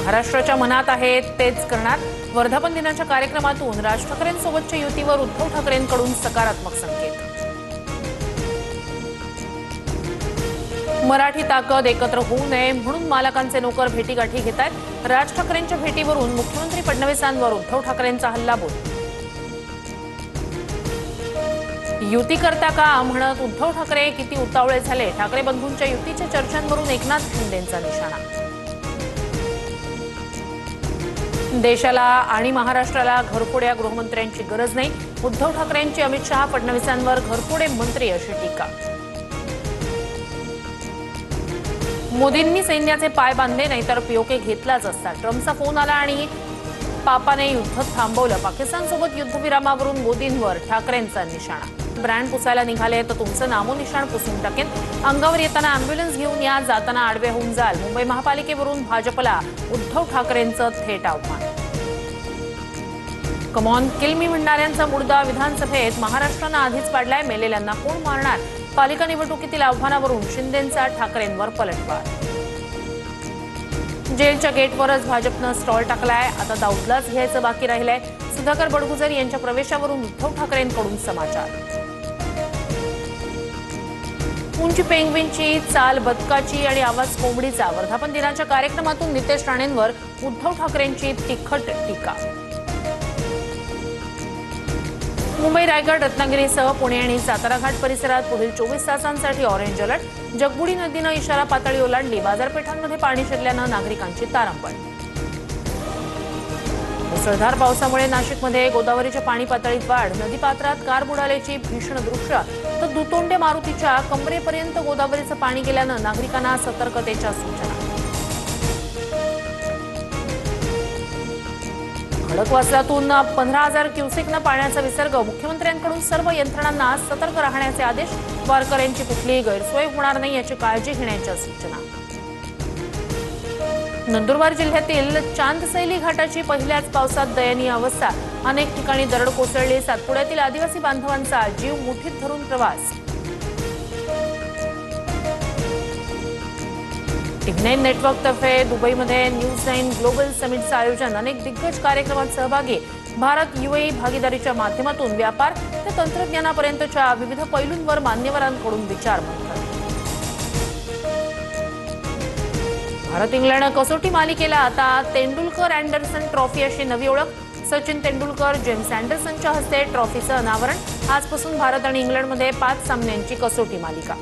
महाराष्ट्राच्या मनात आहे तेच करणार। वर्धापन दिनाच्या कार्यक्रमातून राज ठाकरेंसोबतच्या युतीवर उद्धव ठाकरेंकडून सकारात्मक संकेत। मराठी ताकद एकत्र होऊ नये म्हणून मालकांचे नोकर भेटीगाठी घेतात। राज ठाकरेंच्या भेटीवरून मुख्यमंत्री फडणवीसांवर उद्धव ठाकरेंचा हल्लाबोल। युती करता का म्हणत उद्धव ठाकरे किती उतावळे झाले। ठाकरे बंधूंच्या युतीच्या चर्चांवरून एकनाथ शिंदेंचा निशाणा। देशाला आणि महाराष्ट्राला घरफोड्या गृहमंत्र्यांची गरज नाही। उद्धव ठाकरेंची अमित शहा फडणवीसांवर घरफोडे मंत्री अशी टीका। मोदींनी सैन्याचे पाय बांधले नाहीतर पीओके घेतलाच असता। ट्रम्पचा फोन आला आणि पापाने युद्ध थांबवलं। पाकिस्तानसोबत युद्धविरामावरून मोदींवर ठाकरेंचा निशाणा। ब्रँड पुसायला निघाले तर तुमचं नामोनिशाण पुसून टाकेन। अंगावर येताना अँब्युलन्स घेऊन या, जाताना आडवे होऊन जाल। मुंबई महापालिकेवरून भाजपला उद्धव ठाकरेंचं थेट आव्हान। कमॉन किल मी म्हणणाऱ्यांचा मुर्दा विधानसभेत महाराष्ट्रानं आधीच पाडलाय। मेलेल्यांना कोण मारणार। पालिका निवडणुकीतील आव्हानावरून शिंदेंचा ठाकरेंवर पलटवार। जेलच्या गेटवरच भाजपनं स्टॉल टाकलाय। आता दाऊदलाच घ्यायचं बाकी राहिलंय। सुधाकर बडगुजर यांच्या प्रवेशावरून उद्धव ठाकरेंकडून समाचार। उंची पेंग्विनची, चाल बदकाची आणि आवाज कोंबडीचा। वर्धापन दिनाच्या कार्यक्रमातून नितेश राणेंवर उद्धव ठाकरेंची तिखट टीका। मुंबई, रायगड, रत्नागिरीसह पुणे आणि सातारा घाट परिसरात पुढील 24 तासांसाठी ऑरेंज अलर्ट। जगबुडी नदीनं इशारा पातळी ओलांडली। बाजारपेठांमध्ये पाणी शिरल्यानं नागरिकांची तारांबळ। मुसळधार पावसामुळे नाशिकमध्ये गोदावरीच्या पाणी पातळीत वाढ। नदीपात्रात कार बुडाल्याची भीषण दृश्य तर दुतोंडे मारुतीच्या कमरेपर्यंत गोदावरीचं पाणी गेल्यानं नागरिकांना सतर्कतेच्या सूचना। खडकवासलातून 15,000 क्युसेकनं पाण्याचा विसर्ग। मुख्यमंत्र्यांकडून सर्व यंत्रणांना सतर्क राहण्याचे आदेश। वारकऱ्यांची कुठलीही गैरसोय होणार नाही याची काळजी घेण्याच्या सूचना। नंदुरबार जिल्ह्यातील चांदसैली घाटाची पहिल्याच पावसात दयनीय अवस्था। अनेक ठिकाणी दरड कोसळली। सातपुड्यातील आदिवासी बांधवांचा जीव मुठीत धरून प्रवास। टीव्ही9 नेटवर्कतर्फे दुबईमध्ये न्यूज 9 ग्लोबल समिटचं आयोजन। अनेक दिग्गज कार्यक्रमात सहभागी। भारत UAE भागीदारीच्या माध्यमातून व्यापार ते तंत्रज्ञानापर्यंतच्या विविध पैलूंवर मान्यवरांकडून विचार मंथन। भारत इंग्लंड कसोटी मालिकेला आता तेंडुलकर अँडरसन ट्रॉफी अशी नवी ओळख। सचिन तेंडुलकर, जेम्स अँडरसनच्या हस्ते ट्रॉफीचं अनावरण। आजपासून भारत आणि इंग्लंडमध्ये 5 सामन्यांची कसोटी मालिका।